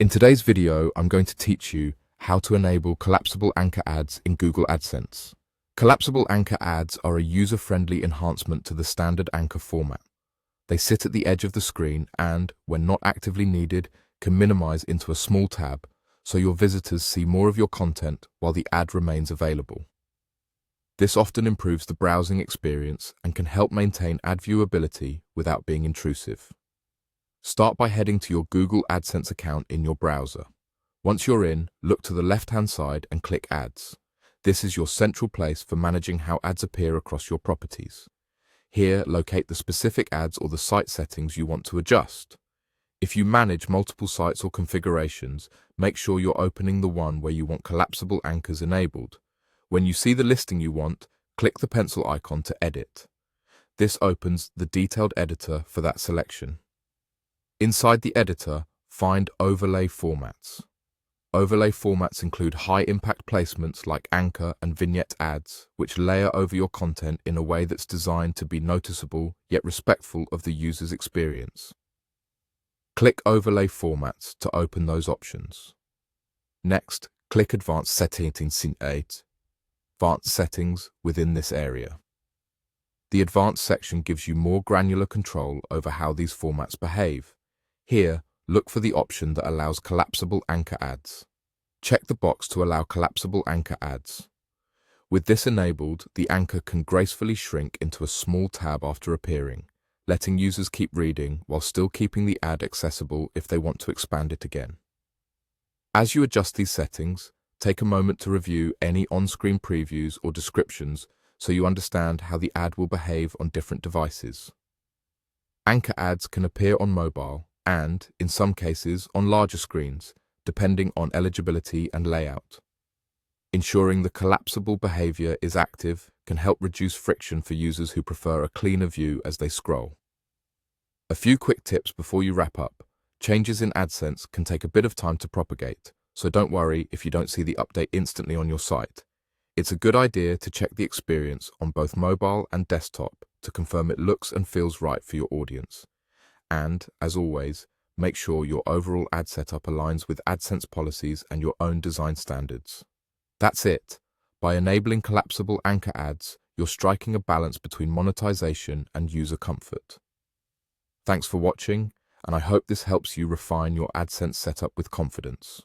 In today's video, I'm going to teach you how to enable collapsible anchor ads in Google AdSense. Collapsible anchor ads are a user-friendly enhancement to the standard anchor format. They sit at the edge of the screen and, when not actively needed, can minimize into a small tab so your visitors see more of your content while the ad remains available. This often improves the browsing experience and can help maintain ad viewability without being intrusive. Start by heading to your Google AdSense account in your browser. Once you're in, look to the left-hand side and click Ads. This is your central place for managing how ads appear across your properties. Here, locate the specific ads or the site settings you want to adjust. If you manage multiple sites or configurations, make sure you're opening the one where you want collapsible anchors enabled. When you see the listing you want, click the pencil icon to edit. This opens the detailed editor for that selection. Inside the editor, find Overlay Formats. Overlay formats include high-impact placements like anchor and vignette ads, which layer over your content in a way that's designed to be noticeable yet respectful of the user's experience. Click Overlay Formats to open those options. Next, click Advanced Settings in Advanced Settings within this area. The Advanced section gives you more granular control over how these formats behave. Here, look for the option that allows collapsible anchor ads. Check the box to allow collapsible anchor ads. With this enabled, the anchor can gracefully shrink into a small tab after appearing, letting users keep reading while still keeping the ad accessible if they want to expand it again. As you adjust these settings, take a moment to review any on-screen previews or descriptions so you understand how the ad will behave on different devices. Anchor ads can appear on mobile and, in some cases, on larger screens, depending on eligibility and layout. Ensuring the collapsible behavior is active can help reduce friction for users who prefer a cleaner view as they scroll. A few quick tips before you wrap up. Changes in AdSense can take a bit of time to propagate, so don't worry if you don't see the update instantly on your site. It's a good idea to check the experience on both mobile and desktop to confirm it looks and feels right for your audience. And, as always, make sure your overall ad setup aligns with AdSense policies and your own design standards. That's it. By enabling collapsible anchor ads, you're striking a balance between monetization and user comfort. Thanks for watching, and I hope this helps you refine your AdSense setup with confidence.